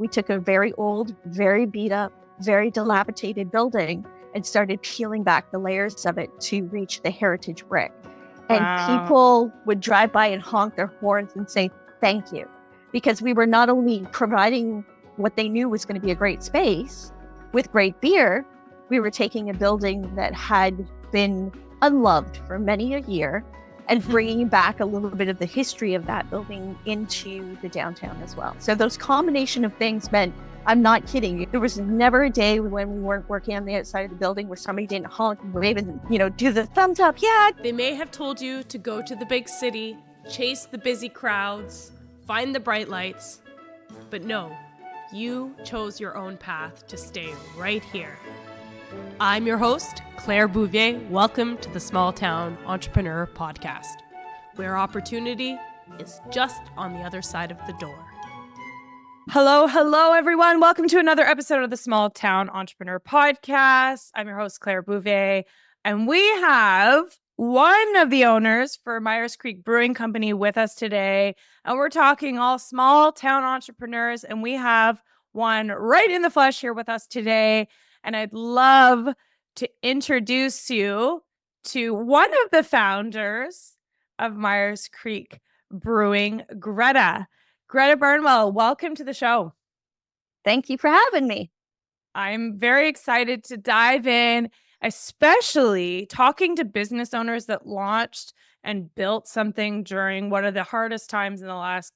We took a very old, very beat up, very dilapidated building and started peeling back the layers of it to reach the heritage brick. And people would drive by and honk their horns and say, thank you. Because we were not only providing what they knew was going to be a great space with great beer, we were taking a building that had been unloved for many a year and bringing back a little bit of the history of that building into the downtown as well. So those combination of things meant, I'm not kidding you, there was never a day when we weren't working on the outside of the building where somebody didn't honk and wave and, do the thumbs up. Yeah. They may have told you to go to the big city, chase the busy crowds, find the bright lights, but no, you chose your own path to stay right here. I'm your host, Claire Bouvier. Welcome to the Small Town Entrepreneur Podcast, where opportunity is just on the other side of the door. Hello, everyone. Welcome to another episode of the Small Town Entrepreneur Podcast. I'm your host, Claire Bouvier, and we have one of the owners for Myers Creek Brewing Company with us today, and we're talking all small town entrepreneurs, and we have one right in the flesh here with us today. And I'd love to introduce you to one of the founders of Myers Creek Brewing, Greta. Greta Burnwell, welcome to the show. Thank you for having me. I'm very excited to dive in, especially talking to business owners that launched and built something during one of the hardest times in the last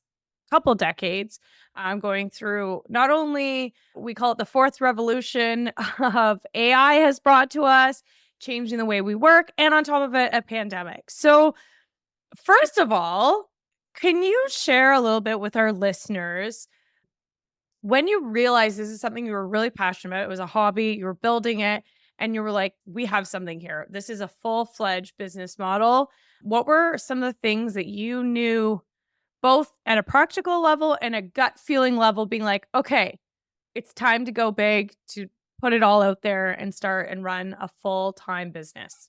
couple decades. I'm going through not only, we call it the fourth revolution of AI has brought to us, changing the way we work, and on top of it, a pandemic. So first of all, can you share a little bit with our listeners when you realized this is something you were really passionate about, it was a hobby, you were building it, and you were like, we have something here. This is a full-fledged business model. What were some of the things that you knew both at a practical level and a gut feeling level, being like, okay, it's time to go big, to put it all out there and start and run a full-time business?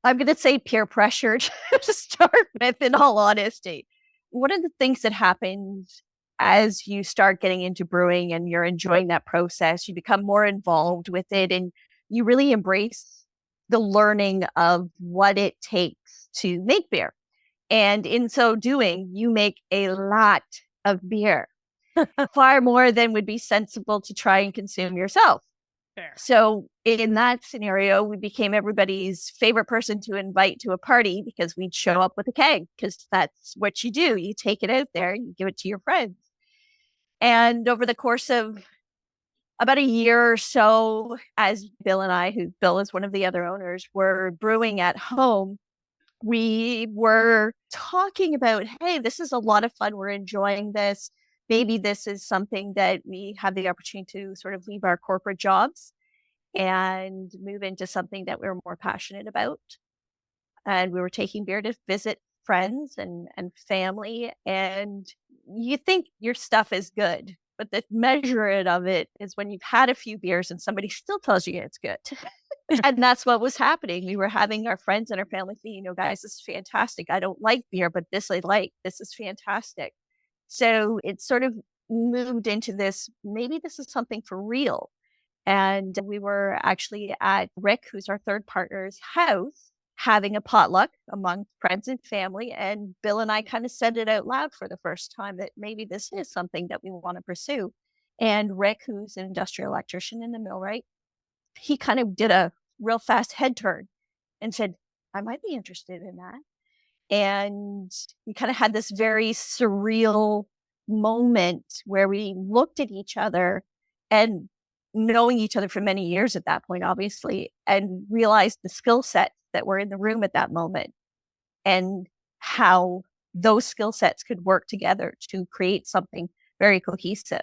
I'm going to say peer pressure to start with, in all honesty. One of the things that happens as you start getting into brewing and you're enjoying that process, you become more involved with it and you really embrace the learning of what it takes to make beer. And in so doing, you make a lot of beer, far more than would be sensible to try and consume yourself. Fair. So in that scenario, we became everybody's favorite person to invite to a party because we'd show up with a keg, because that's what you do. You take it out there, you give it to your friends. And over the course of about a year or so, as Bill and I, who Bill is one of the other owners, were brewing at home, we were talking about, hey, this is a lot of fun. We're enjoying this. Maybe this is something that we have the opportunity to sort of leave our corporate jobs and move into something that we were more passionate about. And we were taking beer to visit friends and family. And you think your stuff is good, but the measure of it is when you've had a few beers and somebody still tells you it's good. And that's what was happening. We were having our friends and our family say, guys, this is fantastic. I don't like beer, but this I like. This is fantastic. So it sort of moved into this, maybe this is something for real. And we were actually at Rick, who's our third partner's house, having a potluck among friends and family. And Bill and I kind of said it out loud for the first time that maybe this is something that we want to pursue. And Rick, who's an industrial electrician in the millwright, he kind of did a real fast head turn and said, I might be interested in that. And we kind of had this very surreal moment where we looked at each other and knowing each other for many years at that point, obviously, and realized the skill sets that were in the room at that moment and how those skill sets could work together to create something very cohesive.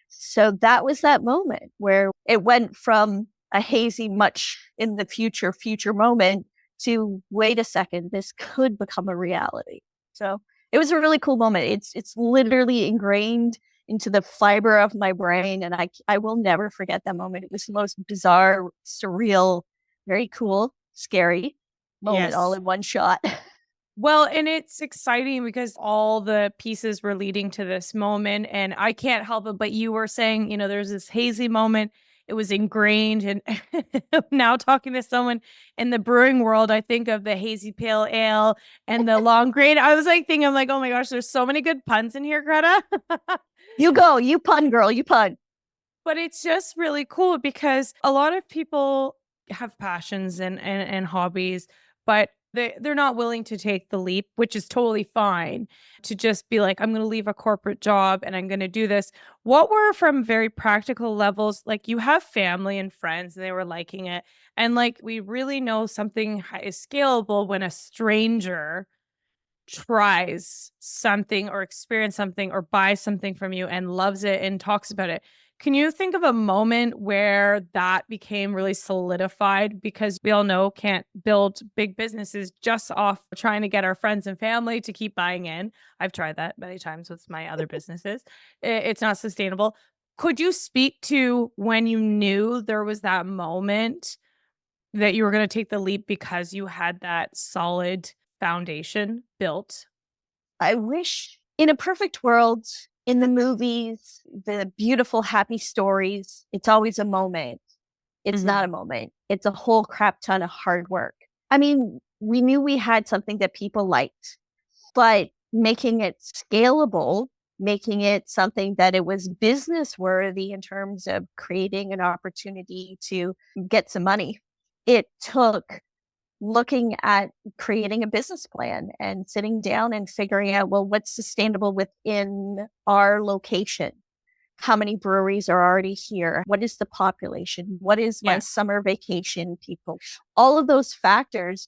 So that was that moment where it went from a hazy, much in the future moment to, wait a second, this could become a reality. So it was a really cool moment. It's literally ingrained into the fiber of my brain. And I will never forget that moment. It was the most bizarre, surreal, very cool, scary moment, all in one shot. Well, and it's exciting because all the pieces were leading to this moment. And I can't help it, but you were saying, there's this hazy moment. It was ingrained. And now talking to someone in the brewing world, I think of the hazy pale ale and the long grain. I was like thinking, I'm like, oh my gosh, there's so many good puns in here, Greta. You go, you pun, girl, you pun. But it's just really cool because a lot of people have passions and hobbies, but they're not willing to take the leap, which is totally fine, to just be like, I'm going to leave a corporate job and I'm going to do this. What were from very practical levels, like you have family and friends and they were liking it. And like, we really know something is scalable when a stranger tries something or experience something or buys something from you and loves it and talks about it. Can you think of a moment where that became really solidified? Because we all know can't build big businesses just off trying to get our friends and family to keep buying in. I've tried that many times with my other businesses. It's not sustainable. Could you speak to when you knew there was that moment that you were going to take the leap because you had that solid foundation built? I wish in a perfect world, in the movies, the beautiful, happy stories, it's always a moment. It's not a moment. It's a whole crap ton of hard work. I mean, we knew we had something that people liked, but making it scalable, making it something that it was business worthy in terms of creating an opportunity to get some money. It took looking at creating a business plan and sitting down and figuring out, well, what's sustainable within our location? How many breweries are already here? What is the population? What is my summer vacation people? All of those factors,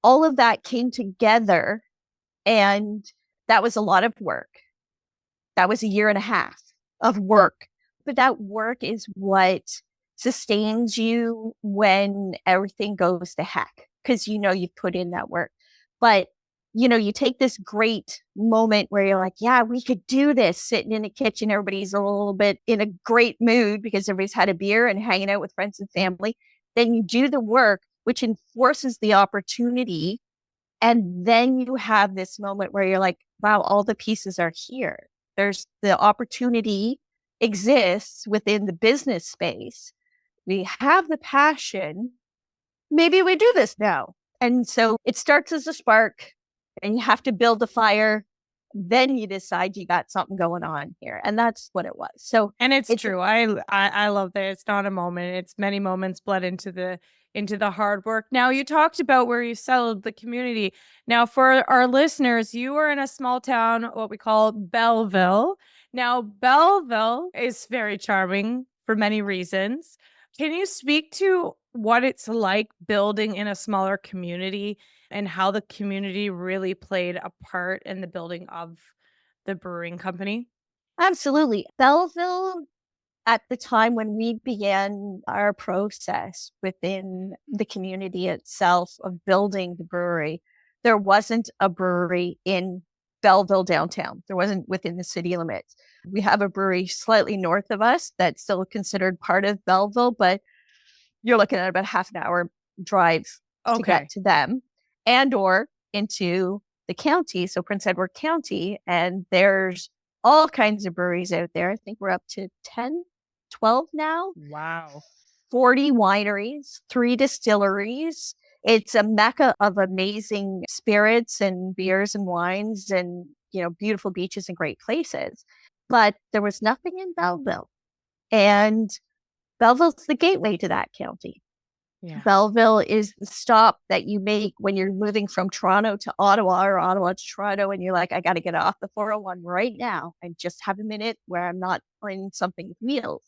all of that came together. And that was a lot of work. That was a year and a half of work. But that work is what sustains you when everything goes to heck, because you've put in that work. But you take this great moment where you're like, yeah, we could do this, sitting in the kitchen. Everybody's a little bit in a great mood because everybody's had a beer and hanging out with friends and family. Then you do the work, which enforces the opportunity. And then you have this moment where you're like, wow, all the pieces are here. There's the opportunity exists within the business space. We have the passion. Maybe we do this now. And so it starts as a spark and you have to build the fire. Then you decide you got something going on here. And that's what it was. So, and it's true. I love that it's not a moment. It's many moments bled into the hard work. Now, you talked about where you settled the community. Now, for our listeners, you are in a small town, what we call Belleville. Now, Belleville is very charming for many reasons. Can you speak to what it's like building in a smaller community and how the community really played a part in the building of the brewing company? absolutely. Belleville, at the time when we began our process within the community itself of building the brewery, there wasn't a brewery in Belleville downtown. There wasn't within the city limits. We have a brewery slightly north of us that's still considered part of Belleville, but you're looking at about half an hour drive to get to them and or into the county. So Prince Edward County, and there's all kinds of breweries out there. I think we're up to 10, 12 now. Wow. 40 wineries, 3 distilleries. It's a mecca of amazing spirits and beers and wines and, beautiful beaches and great places. But there was nothing in Belleville. And Belleville's the gateway to that county. Yeah. Belleville is the stop that you make when you're moving from Toronto to Ottawa or Ottawa to Toronto, and you're like, I got to get off the 401 right now and just have a minute where I'm not on something with wheels.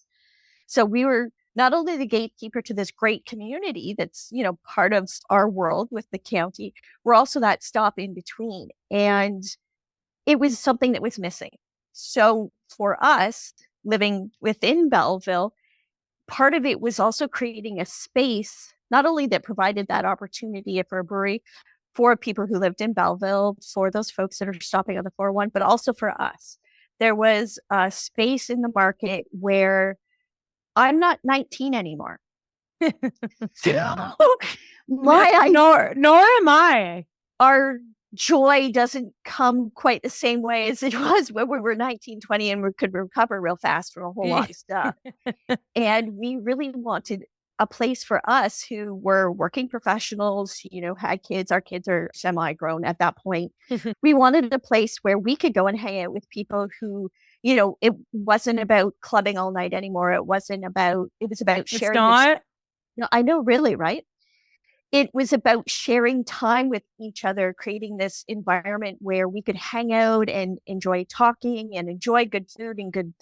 So we were not only the gatekeeper to this great community that's, part of our world with the county, we're also that stop in between. And it was something that was missing. So for us living within Belleville, part of it was also creating a space, not only that provided that opportunity for a brewery for people who lived in Belleville, for those folks that are stopping on the 401, but also for us. There was a space in the market where I'm not 19 anymore. Nor am I. Our joy doesn't come quite the same way as it was when we were 19, 20 and we could recover real fast from a whole lot of stuff. And we really wanted a place for us who were working professionals, had kids. Our kids are semi-grown at that point. We wanted a place where we could go and hang out with people who, it wasn't about clubbing all night anymore. It was about It's sharing this. not. No, I know, really, right? It was about sharing time with each other, creating this environment where we could hang out and enjoy talking and enjoy good food and good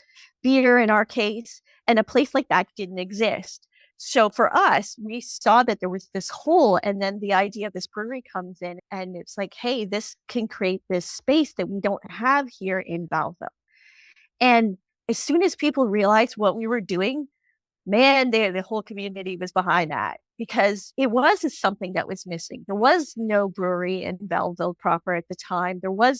beer in our case. And a place like that didn't exist. So for us, we saw that there was this hole, and then the idea of this brewery comes in, and it's like, hey, this can create this space that we don't have here in Belleville. And as soon as people realized what we were doing, man, the whole community was behind that because it was something that was missing. There was no brewery in Belleville proper at the time. There were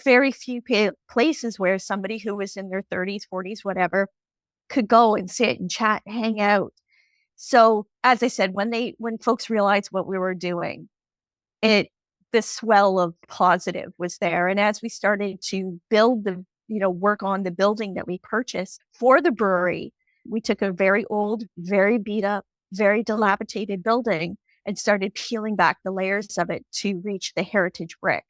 very few places where somebody who was in their 30s, 40s, whatever, could go and sit and chat and hang out. So as I said, when folks realized what we were doing, the swell of positive was there. And as we started to build work on the building that we purchased for the brewery, we took a very old, very beat up, very dilapidated building and started peeling back the layers of it to reach the heritage brick.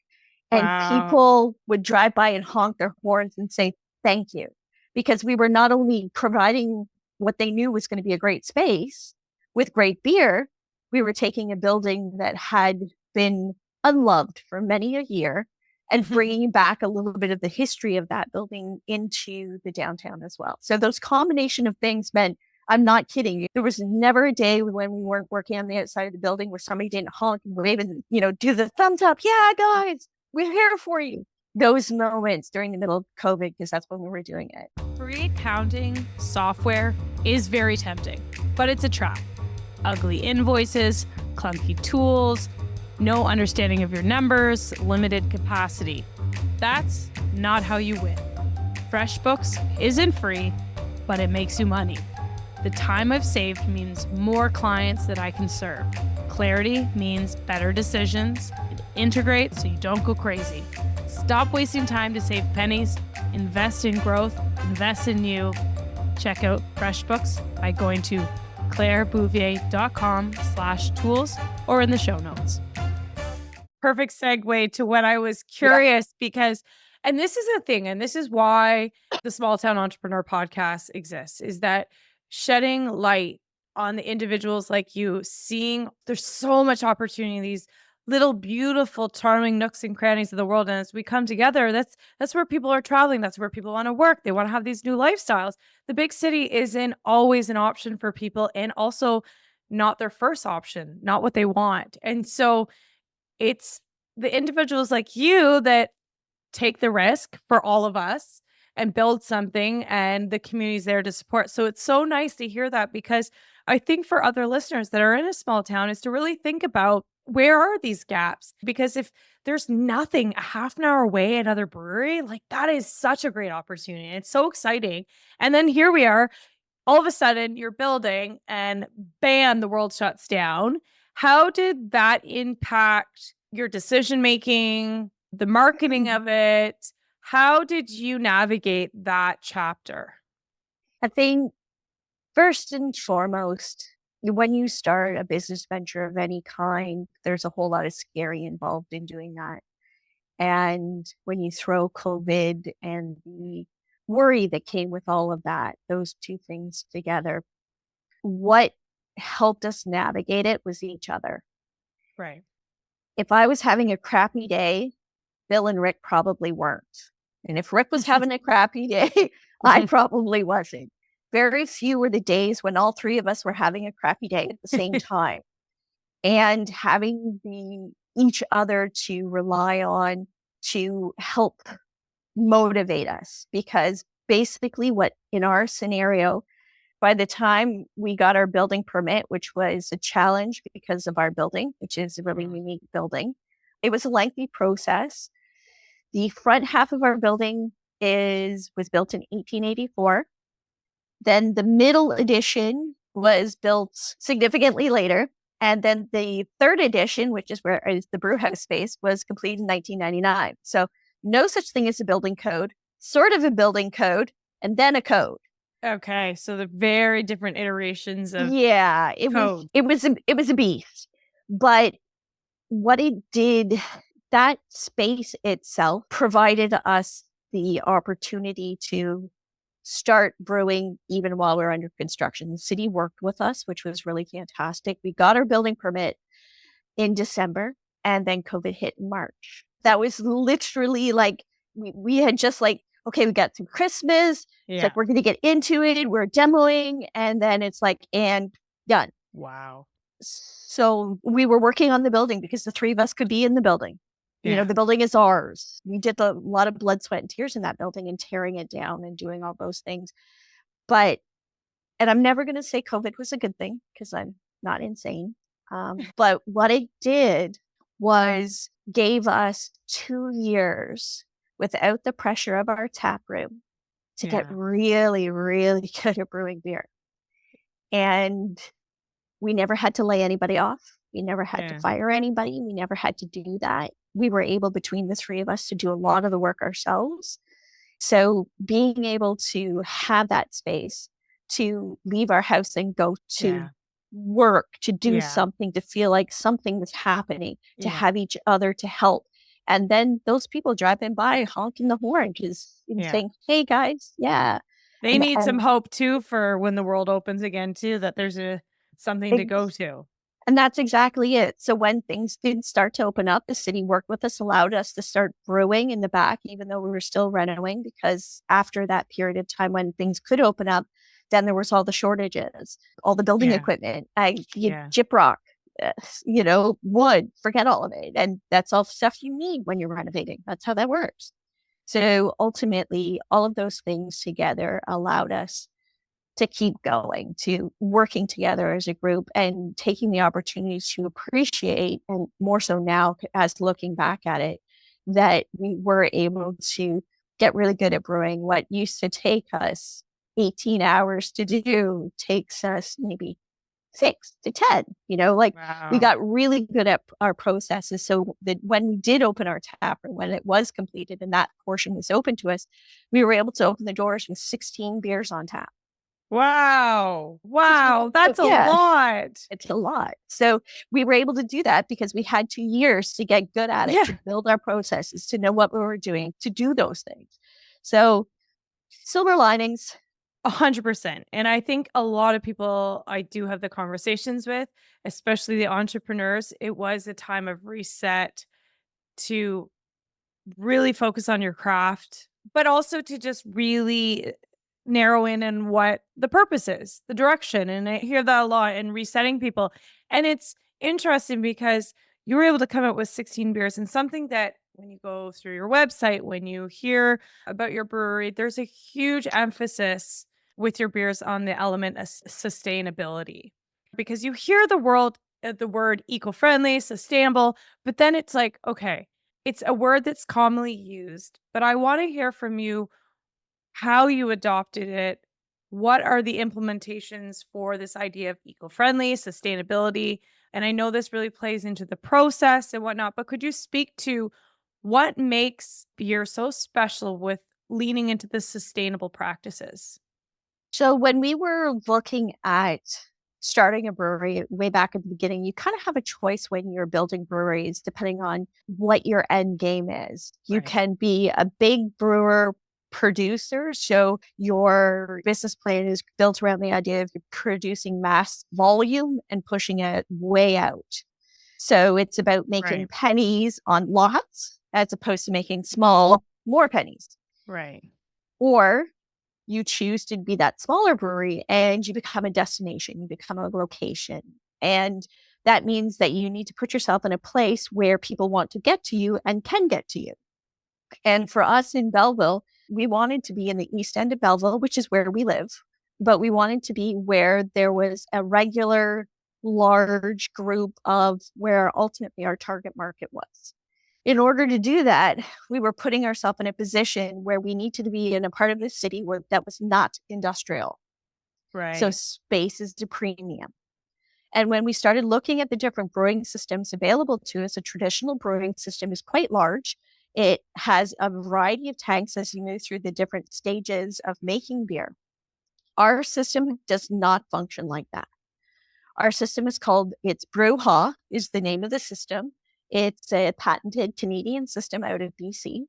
And people would drive by and honk their horns and say, thank you. Because we were not only providing what they knew was going to be a great space with great beer, we were taking a building that had been unloved for many a year and bringing back a little bit of the history of that building into the downtown as well. So those combination of things meant, I'm not kidding you, there was never a day when we weren't working on the outside of the building where somebody didn't honk and wave and, do the thumbs up. Yeah, guys, we're here for you. Those moments during the middle of COVID, because that's when we were doing it. Free accounting software is very tempting, but it's a trap. Ugly invoices, clunky tools, no understanding of your numbers, limited capacity. That's not how you win. FreshBooks isn't free, but it makes you money. The time I've saved means more clients that I can serve. Clarity means better decisions. It integrates so you don't go crazy. Stop wasting time to save pennies. Invest in growth. Invest in you. Check out FreshBooks by going to clairebouvier.com/tools or in the show notes. Perfect segue to what I was curious because, and this is a thing, and this is why the Small Town Entrepreneur podcast exists, is that shedding light on the individuals like you, seeing there's so much opportunity in these little beautiful charming nooks and crannies of the world, and as we come together, that's where people are traveling, that's where people want to work, they want to have these new lifestyles. The big city isn't always an option for people, and also not their first option, not what they want. And so it's the individuals like you that take the risk for all of us and build something, and the community's there to support. So it's so nice to hear that, because I think for other listeners that are in a small town is to really think about, where are these gaps? Because if there's nothing a half an hour away, another brewery, like that is such a great opportunity. It's so exciting. And then here we are, all of a sudden you're building and bam, the world shuts down. How did that impact your decision-making, the marketing of it? How did you navigate that chapter? I think first and foremost, when you start a business venture of any kind, there's a whole lot of scary involved in doing that. And when you throw COVID and the worry that came with all of that, those two things together, what helped us navigate it was each other. Right. If I was having a crappy day, Bill and Rick probably weren't. And if Rick was having a crappy day, I probably wasn't. Very few were the days when all three of us were having a crappy day at the same time. And having each other to rely on to help motivate us. Because basically what in our scenario, by the time we got our building permit, which was a challenge because of our building, which is a really unique building, it was a lengthy process. The front half of our building was built in 1884. Then the middle addition was built significantly later. And then the third edition, which is where is the brew house space, was completed in 1999. So no such thing as a building code, sort of a building code, and then a code. Okay, so the very different iterations of Yeah, code. it was a beast. But what it did, that space itself provided us the opportunity to start brewing even while we are under construction. The city worked with us, which was really fantastic. We got our building permit in December, and then COVID hit in March. That was literally like we had just like, okay, we got through Christmas. It's like we're going to get into it. We're demoing, and then it's like, and done. Wow. So we were working on the building because the three of us could be in the building. You know, the building is ours. We did a lot of blood, sweat, and tears in that building and tearing it down and doing all those things. But, and I'm never going to say COVID was a good thing because I'm not insane. But what it did was gave us 2 years without the pressure of our tap room to get really, really good at brewing beer. And we never had to lay anybody off. We never had to fire anybody. We never had to do that. We were able, between the three of us, to do a lot of the work ourselves. So being able to have that space to leave our house and go to work, to do something, to feel like something was happening, to have each other to help. And then those people driving by honking the horn and saying, hey guys, They need some hope too for when the world opens again too, that there's something to go to. And that's exactly it. So when things did start to open up, the city worked with us, allowed us to start brewing in the back, even though we were still renovating, because after that period of time when things could open up, then there was all the shortages, all the building equipment, gyprock, wood, forget all of it. And that's all stuff you need when you're renovating. That's how that works. So ultimately, all of those things together allowed us to keep going, to working together as a group and taking the opportunity to appreciate, and more so now as looking back at it, that we were able to get really good at brewing. What used to take us 18 hours to do takes us maybe 6 to 10, we got really good at our processes. So that when we did open our tap room, when it was completed and that portion was open to us, we were able to open the doors with 16 beers on tap. Wow. That's a lot. It's a lot. So we were able to do that because we had 2 years to get good at it, to build our processes, to know what we were doing, to do those things. So silver linings. 100%. And I think a lot of people I do have the conversations with, especially the entrepreneurs, it was a time of reset to really focus on your craft, but also to just really narrow in on what the purpose is, the direction. And I hear that a lot in resetting people. And it's interesting because you were able to come up with 16 beers, and something that when you go through your website, when you hear about your brewery, there's a huge emphasis with your beers on the element of sustainability, because you hear the word eco-friendly, sustainable, but then it's like, okay, it's a word that's commonly used, but I want to hear from you how you adopted it. What are the implementations for this idea of eco-friendly, sustainability? And I know this really plays into the process and whatnot, but could you speak to what makes beer so special with leaning into the sustainable practices? So when we were looking at starting a brewery way back at the beginning, you kind of have a choice when you're building breweries, depending on what your end game is. You can be a big brewer producer. So your business plan is built around the idea of producing mass volume and pushing it way out. So it's about making pennies on lots as opposed to making small, more pennies. Right. Or you choose to be that smaller brewery and you become a destination, you become a location. And that means that you need to put yourself in a place where people want to get to you and can get to you. And for us in Belleville, we wanted to be in the east end of Belleville, which is where we live, but we wanted to be where there was a regular, large group of where ultimately our target market was. In order to do that, we were putting ourselves in a position where we needed to be in a part of the city where that was not industrial. Right. So space is the premium. And when we started looking at the different brewing systems available to us, a traditional brewing system is quite large. It has a variety of tanks as you move through the different stages of making beer. Our system does not function like that. Our system is called, it's Brewha is the name of the system. It's a patented Canadian system out of BC.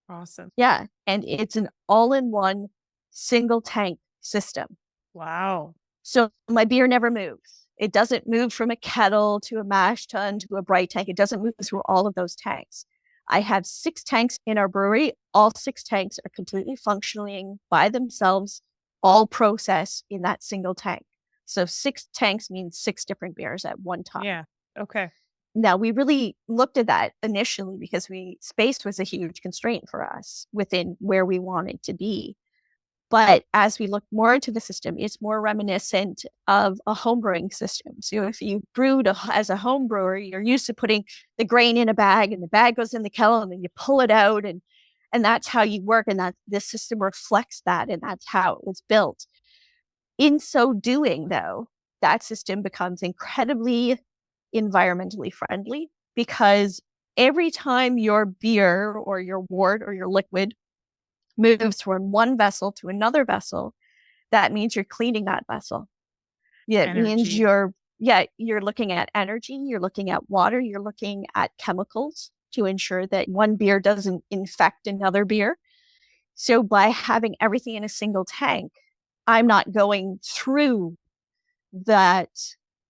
Awesome. Yeah. And it's an all-in-one single tank system. Wow. So my beer never moves. It doesn't move from a kettle to a mash tun to a bright tank. It doesn't move through all of those tanks. I have 6 tanks in our brewery. All 6 tanks are completely functioning by themselves, all processed in that single tank. So 6 tanks means 6 different beers at one time. Yeah. Okay. Now, we really looked at that initially because space was a huge constraint for us within where we wanted to be. But as we look more into the system, it's more reminiscent of a home brewing system. So if you brewed as a home brewer, you're used to putting the grain in a bag and the bag goes in the kettle and then you pull it out and that's how you work. And that this system reflects that. And that's how it was built. In so doing, though, that system becomes incredibly environmentally friendly because every time your beer or your wort or your liquid moves from one vessel to another vessel, that means you're cleaning that vessel. Yeah, it means you're looking at energy, you're looking at water, you're looking at chemicals to ensure that one beer doesn't infect another beer. So by having everything in a single tank, I'm not going through that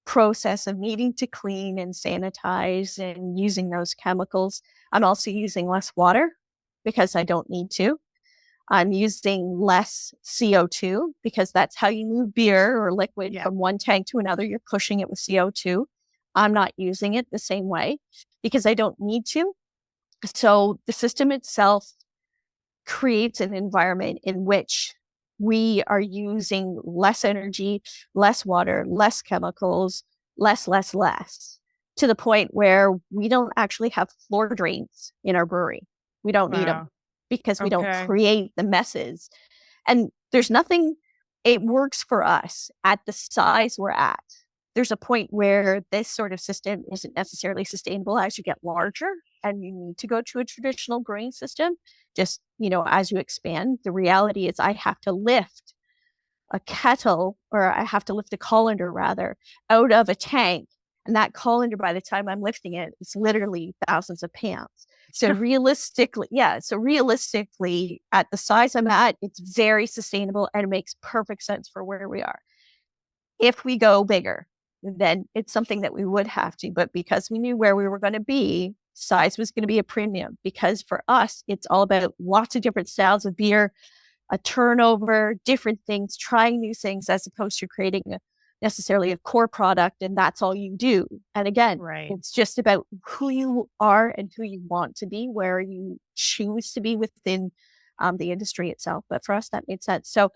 process of needing to clean and sanitize and using those chemicals. I'm also using less water because I don't need to. I'm using less CO2 because that's how you move beer or liquid from one tank to another. You're pushing it with CO2. I'm not using it the same way because I don't need to. So the system itself creates an environment in which we are using less energy, less water, less chemicals, less, to the point where we don't actually have floor drains in our brewery. We don't need them because we don't create the messes. And there's nothing, it works for us at the size we're at. There's a point where this sort of system isn't necessarily sustainable as you get larger and you need to go to a traditional brewing system. Just, as you expand, the reality is I have to lift a kettle, or I have to lift a colander rather, out of a tank. And that colander, by the time I'm lifting it, it's literally thousands of pounds. So realistically, at the size I'm at, it's very sustainable and it makes perfect sense for where we are. If we go bigger, then it's something that we would have to. But because we knew where we were going to be, size was going to be a premium. Because for us, it's all about lots of different styles of beer, a turnover, different things, trying new things, as opposed to creating necessarily a core product and that's all you do. And again, it's just about who you are and who you want to be, where you choose to be within the industry itself. But for us, that made sense. So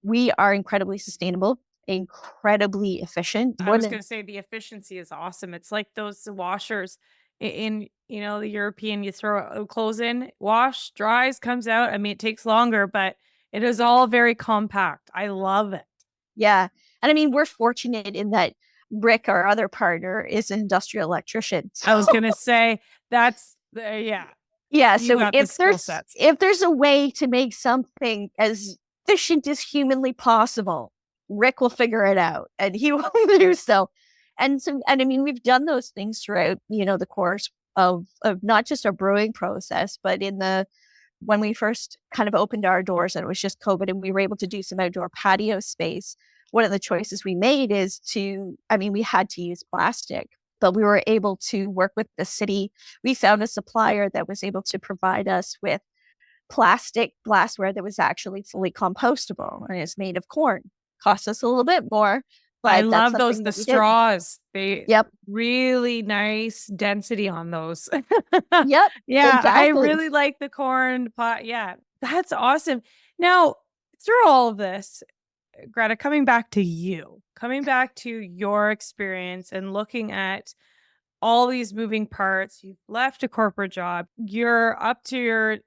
we are incredibly sustainable, incredibly efficient. I was going to say the efficiency is awesome. It's like those washers in the European, you throw clothes in, wash, dries, comes out. I mean, it takes longer, but it is all very compact. I love it. Yeah. And I mean, we're fortunate in that Rick, our other partner, is an industrial electrician. So. I was going to say that's yeah. Yeah. So if there's a way to make something as efficient as humanly possible, Rick will figure it out and he will do so. And I mean, we've done those things throughout, the course of not just our brewing process, but when we first kind of opened our doors and it was just COVID and we were able to do some outdoor patio space. One of the choices we made is we had to use plastic, but we were able to work with the city. We found a supplier that was able to provide us with plastic glassware that was actually fully compostable and it's made of corn. Cost us a little bit more. But I love the straws. They Yep. Really nice density on those. Yep. Yeah. Exactly. I really like the corn pot. Yeah. That's awesome. Now, through all of this, Greta, coming back to your experience and looking at all these moving parts, you've left a corporate job, you're up to your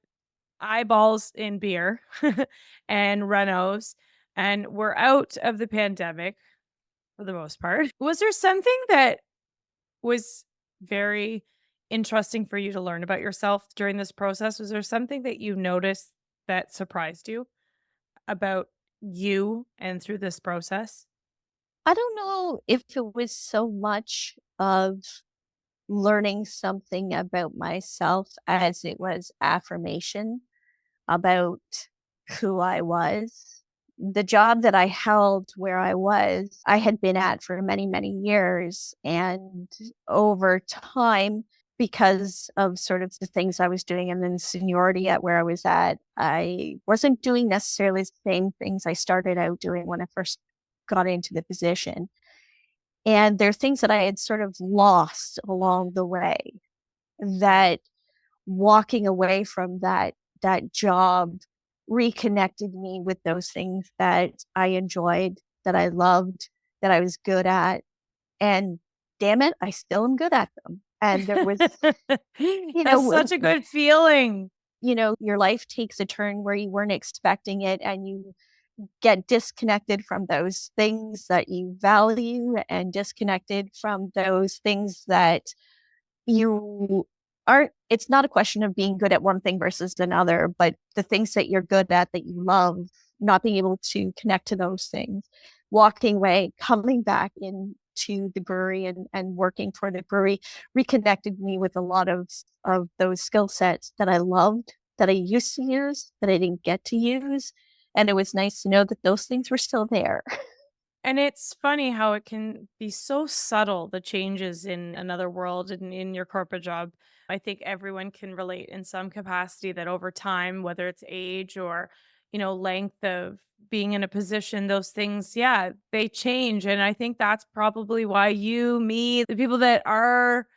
eyeballs in beer and renos, and we're out of the pandemic. for the most part. Was there something that was very interesting for you to learn about yourself during this process? Was there something that you noticed that surprised you about you and through this process? I don't know if it was so much of learning something about myself as it was affirmation about who I was. The job that I held where I had been at for many, many years. And over time, because of sort of the things I was doing and then seniority at where I was at, I wasn't doing necessarily the same things I started out doing when I first got into the position. And there are things that I had sort of lost along the way that walking away from that job reconnected me with those things that I enjoyed, that I loved, that I was good at. And damn it, I still am good at them. And there was, That's such a good feeling. your life takes a turn where you weren't expecting it and you get disconnected from those things that you value and disconnected from those things that you aren't. It's not a question of being good at one thing versus another, but the things that you're good at that you love, not being able to connect to those things, walking away, coming back into the brewery and working for the brewery reconnected me with a lot of those skill sets that I loved, that I used to use, that I didn't get to use. And it was nice to know that those things were still there. And it's funny how it can be so subtle, the changes in another world and in your corporate job. I think everyone can relate in some capacity that over time, whether it's age or, length of being in a position, those things, yeah, they change. And I think that's probably why you, me, the people that are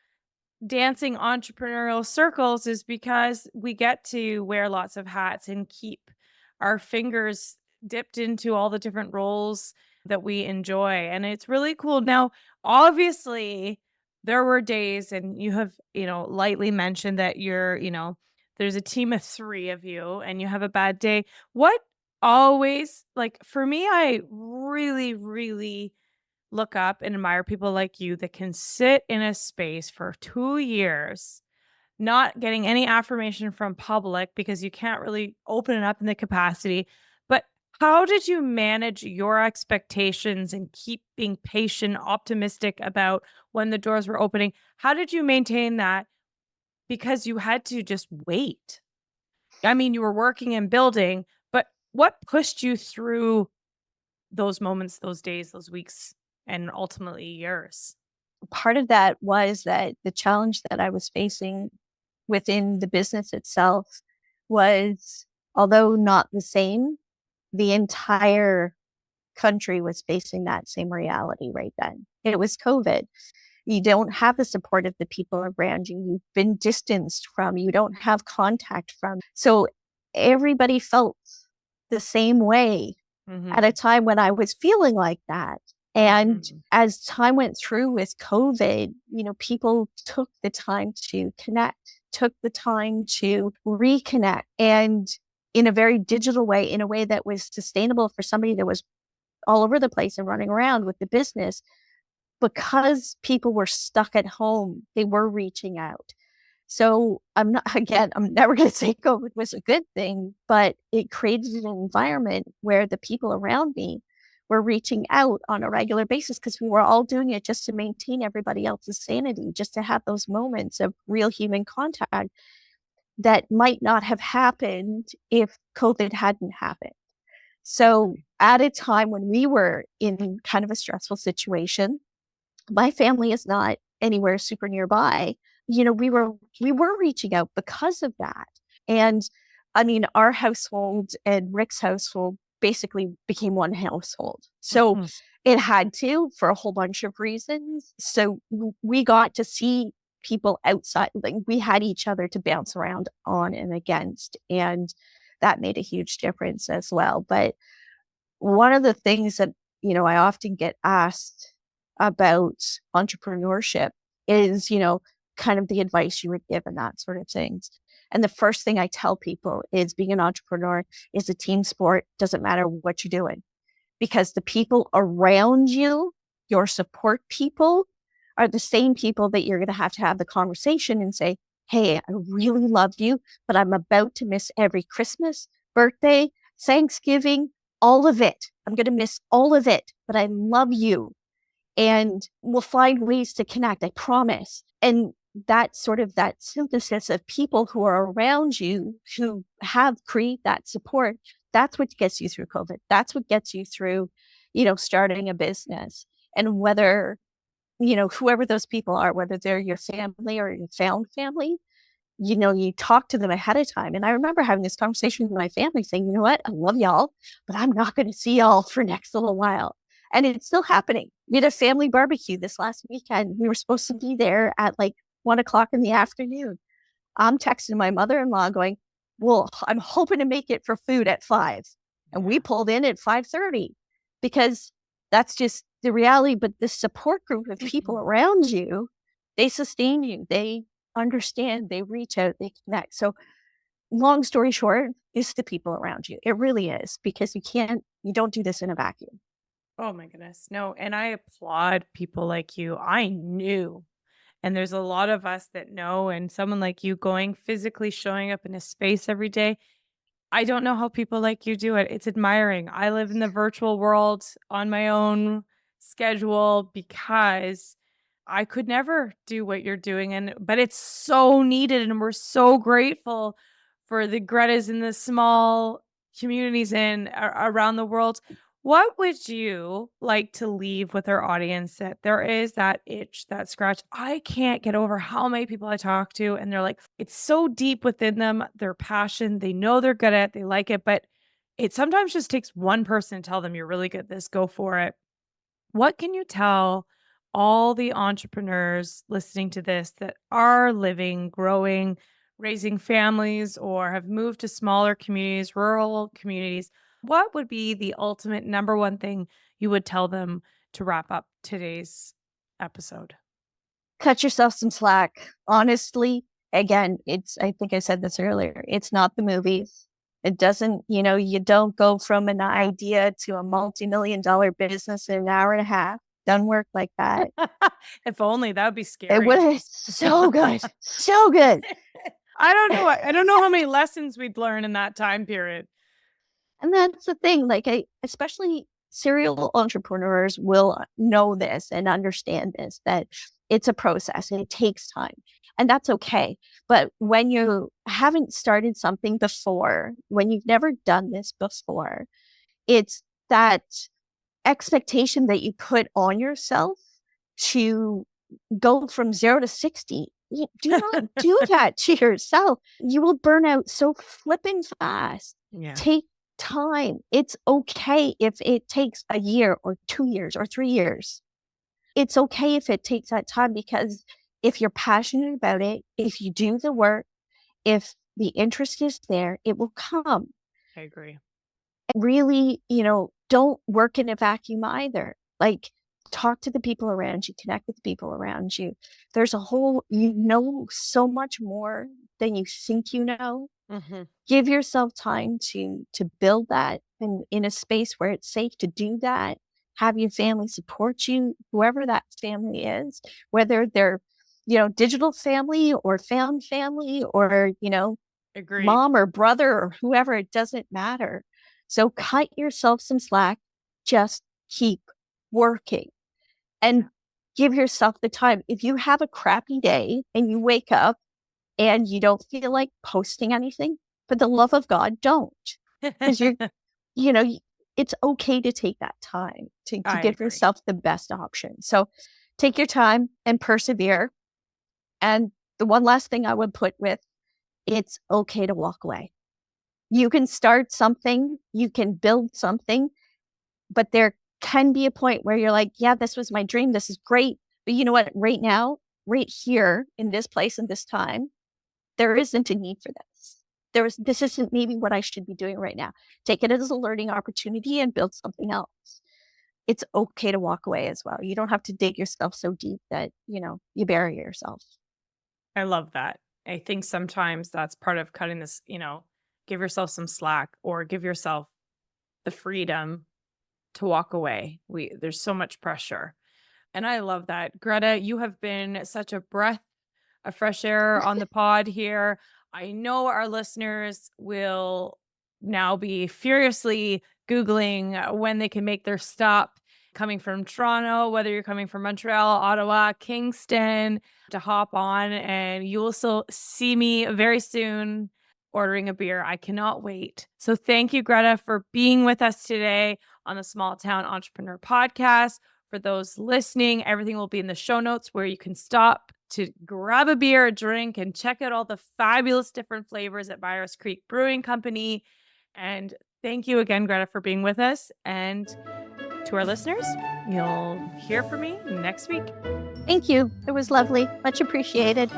dancing entrepreneurial circles is because we get to wear lots of hats and keep our fingers dipped into all the different roles that we enjoy. And it's really cool. Now, obviously, there were days, and you have, lightly mentioned that there's a team of three of you and you have a bad day. What always, like for me, I really, really look up and admire people like you that can sit in a space for 2 years, not getting any affirmation from public because you can't really open it up in the capacity. But how did you manage your expectations and keep being patient, optimistic about when the doors were opening? How did you maintain that? Because you had to just wait. I mean, you were working and building, but what pushed you through those moments, those days, those weeks, and ultimately years? Part of that was that the challenge that I was facing within the business itself was, although not the same, the entire country was facing that same reality right then. It was COVID. You don't have the support of the people around you. You've been distanced from, you don't have contact from. So everybody felt the same way at a Mhm. time when I was feeling like that. And Mhm. as time went through with COVID, people took the time to connect, took the time to reconnect, and in a very digital way, in a way that was sustainable for somebody that was all over the place and running around with the business. Because people were stuck at home, they were reaching out. So I'm never going to say COVID was a good thing, but it created an environment where the people around me were reaching out on a regular basis because we were all doing it just to maintain everybody else's sanity, just to have those moments of real human contact that might not have happened if COVID hadn't happened. So at a time when we were in kind of a stressful situation, my family is not anywhere super nearby. We were reaching out because of that. And I mean, our household and Rick's household basically became one household. So Mhm. it had to for a whole bunch of reasons. So we got to see people outside. Like we had each other to bounce around on and against. And that made a huge difference as well. But one of the things that, I often get asked about entrepreneurship is, kind of the advice you would give and that sort of things. And the first thing I tell people is being an entrepreneur is a team sport. Doesn't matter what you're doing because the people around you your support people are the same people that you're going to have the conversation and say, hey, I really love you, but I'm about to miss every Christmas, birthday, Thanksgiving, all of it. I'm going to miss all of it, but I love you. And we'll find ways to connect, I promise. And that sort of that synthesis of people who are around you who have create that support, that's what gets you through COVID. That's what gets you through, starting a business. And whether, whoever those people are, whether they're your family or your found family, you talk to them ahead of time. And I remember having this conversation with my family saying, you know what, I love y'all, but I'm not going to see y'all for next little while. And it's still happening. We had a family barbecue this last weekend. We were supposed to be there at like 1 o'clock in the afternoon. I'm texting my mother-in-law going, well, I'm hoping to make it for food at 5. And we pulled in at 5:30 because that's just the reality. But the support group of people around you, they sustain you. They understand, they reach out, they connect. So long story short, it's the people around you. It really is, because you don't do this in a vacuum. Oh my goodness. No, and I applaud people like you. I knew. And there's a lot of us that know, and someone like you going physically showing up in a space every day. I don't know how people like you do it. It's admiring. I live in the virtual world on my own schedule because I could never do what you're doing. But it's so needed, and we're so grateful for the Greta's in the small communities around the world. What would you like to leave with our audience that there is that itch, that scratch? I can't get over how many people I talk to, and they're like, it's so deep within them, their passion, they know they're good at it, they like it, but it sometimes just takes one person to tell them you're really good at this, go for it. What can you tell all the entrepreneurs listening to this that are living, growing, raising families, or have moved to smaller communities, rural communities? What would be the ultimate number one thing you would tell them to wrap up today's episode? Cut yourself some slack. Honestly, again, I think I said this earlier, it's not the movies. It doesn't, you don't go from an idea to a multi-million-dollar business in an hour and a half. Doesn't work like that. If only, that would be It scary. was so good. So good. I don't know. I don't know how many lessons we'd learn in that time period. And that's the thing, like especially serial entrepreneurs will know this and understand this, that it's a process and it takes time. And that's okay. But when you haven't started something before, when you've never done this before, it's that expectation that you put on yourself to go from 0 to 60. You do not do that to yourself. You will burn out so flipping fast. Yeah. Take time. It's okay if it takes a year or 2 years or 3 years. It's okay if it takes that time, because if you're passionate about it, if you do the work, if the interest is there, it will come. I agree. And really, don't work in a vacuum either. Like, talk to the people around you, connect with the people around you. There's so much more than you think you know. Mm-hmm. Give yourself time to build that, and in a space where it's safe to do that. Have your family support you, whoever that family is, whether they're, digital family or found family, or, Agreed. mom or brother or whoever, it doesn't matter. So cut yourself some slack, just keep working and give yourself the time. If you have a crappy day and you wake up and you don't feel like posting anything, for the love of God, don't. Because it's okay to take that time to give agree. yourself the best option. So take your time and persevere. And the one last thing I would put with, it's okay to walk away. You can start something, you can build something, but there can be a point where you're like, yeah, this was my dream. This is great. But you know what? Right now, right here in this place and this time, there isn't a need for this. This isn't maybe what I should be doing right now. Take it as a learning opportunity and build something else. It's okay to walk away as well. You don't have to dig yourself so deep that, you bury yourself. I love that. I think sometimes that's part of cutting this, give yourself some slack, or give yourself the freedom to walk away. There's so much pressure. And I love that. Greta, you have been such a breath of fresh air on the pod here. I know our listeners will now be furiously Googling when they can make their stop coming from Toronto, whether you're coming from Montreal, Ottawa, Kingston, to hop on, and you will still see me very soon ordering a beer. I cannot wait. So thank you, Greta, for being with us today on the Small Town Entrepreneur Podcast. For those listening, everything will be in the show notes where you can stop to grab a beer, a drink, and check out all the fabulous different flavors at Byers Creek Brewing Company. And thank you again, Greta, for being with us. And to our listeners, you'll hear from me next week. Thank you. It was lovely. Much appreciated.